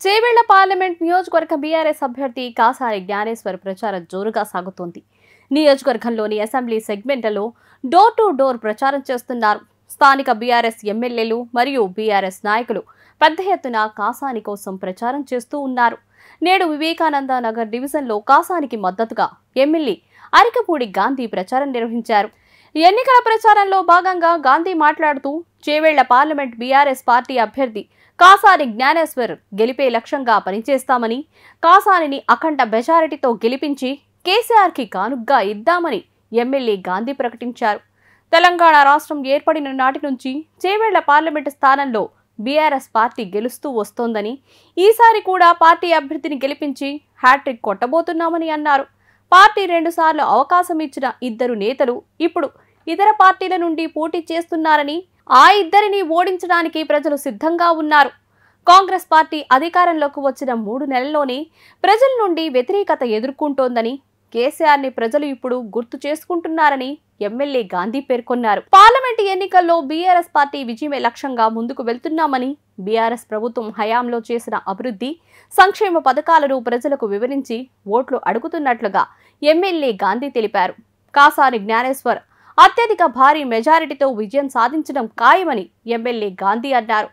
Chevella parliament నియోజకవర్గ BRS అభ్యర్థి కాసాని జ్ఞానేశ్వర్ ప్రచారం జోరుగా సాగుతోంది. నియోజకవర్గంలోని అసెంబ్లీ సెగ్మెంట్లలో డోర్ టు డోర్ ప్రచారం చేస్తున్నారు. స్థానిక బీఆర్ఎస్ ఎమ్మెల్యేలు మరియు బీఆర్ఎస్ నాయకులు పెద్ద ఎత్తున కాసాని కోసం ప్రచారం చేస్తూ ఉన్నారు. నేడు వివేకానంద నగర్ డివిజన్లో కాసానికి మద్దతుగా ఎమ్మెల్యే అరికపూడి గాంధీ ప్రచారం నిర్వహించారు. ఎన్నికల ప్రచారంలో భాగంగా గాంధీ మాట్లాడుతూ చేవెళ్ల పార్లమెంట్ బీఆర్ఎస్ పార్టీ అభ్యర్థి కాసాని జ్ఞానేశ్వర్ గెలిపే లక్ష్యంగా పనిచేస్తామని, కాసానిని అఖండ మెజారిటీతో గెలిపించి కేసీఆర్కి కానుగ్గా ఇద్దామని ఎమ్మెల్యే గాంధీ ప్రకటించారు. తెలంగాణ రాష్ట్రం ఏర్పడిన నాటి నుంచి చేవెళ్ల పార్లమెంటు స్థానంలో బీఆర్ఎస్ పార్టీ గెలుస్తూ వస్తోందని, ఈసారి కూడా పార్టీ అభ్యర్థిని గెలిపించి హ్యాట్రిక్ కొట్టబోతున్నామని అన్నారు. పార్టీ 2 సార్లు అవకాశం ఇచ్చిన ఇద్దరు నేతలు ఇప్పుడు ఇతర పార్టీల నుండి పోటీ చేస్తున్నారని, ఆ ఇద్దరిని ఓడించడానికి ప్రజలు సిద్ధంగా ఉన్నారు. కాంగ్రెస్ పార్టీ అధికారంలోకి వచ్చిన 3 నెలల్లోనే ప్రజల నుండి వ్యతిరేకత ఎదుర్కొంటోందని, కేసీఆర్ని ప్రజలు ఇప్పుడు గుర్తు చేసుకుంటున్నారని ఎమ్మెల్యే గాంధీ పేర్కొన్నారు. పార్లమెంటు ఎన్నికల్లో బీఆర్ఎస్ పార్టీ విజయమే లక్ష్యంగా ముందుకు వెళ్తున్నామని, బీఆర్ఎస్ ప్రభుత్వం హయాంలో చేసిన అభివృద్ధి, సంక్షేమ పథకాలను ప్రజలకు వివరించి ఓట్లు అడుగుతున్నట్లుగా ఎమ్మెల్యే గాంధీ తెలిపారు. కాసాని జ్ఞానేశ్వర్ అత్యధిక భారీ మెజారిటీతో విజయం సాధించడం ఖాయమని ఎమ్మెల్యే గాంధీ అన్నారు.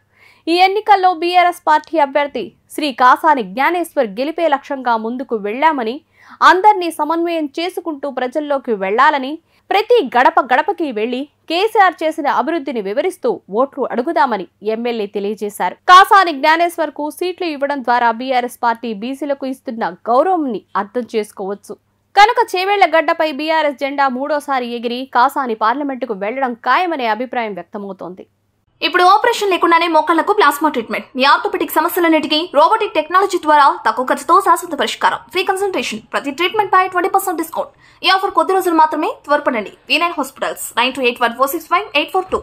ఈ ఎన్నికల్లో బీఆర్ఎస్ పార్టీ అభ్యర్థి శ్రీ కాసాని జ్ఞానేశ్వర్ గెలిపే లక్ష్యంగా ముందుకు వెళ్లామని, అందరినీ సమన్వయం చేసుకుంటూ ప్రజల్లోకి వెళ్లాలని, ప్రతి గడప గడపకి వెళ్లి కేసీఆర్ చేసిన అభివృద్ధిని వివరిస్తూ ఓట్లు అడుగుదామని ఎమ్మెల్యే తెలియజేశారు. కాసాని జ్ఞానేశ్వర్ కు సీట్లు ఇవ్వడం ద్వారా బీఆర్ఎస్ పార్టీ బీసీలకు ఇస్తున్న గౌరవంని అర్థం చేసుకోవచ్చు. కనుక చేవెళ్ల గడ్డపై బీఆర్ఎస్ జెండా 3వసారి ఎగిరి కాసాని పార్లమెంటుకు వెళ్లడం ఖాయమనే అభిప్రాయం వ్యక్తమవుతోంది. ఇప్పుడు ఆపరేషన్ లేకుండానే మోకాళ్లకు ప్లాస్మా ట్రీట్మెంట్, మీ ఆర్థోపెడిక్ సమస్యలన్నిటికీ రోబోటిక్ టెక్నాలజీ ద్వారా తక్కువ ఖర్చుతో శాశ్వత పరిష్కారం, ఫ్రీ కన్సల్టేషన్, ప్రతి ట్రీట్మెంట్ పై 20% డిస్కౌంట్. ఈ ఆఫర్ కొద్ది రోజులు మాత్రమే, త్వరపడండి. V9 hospitals 9281465842.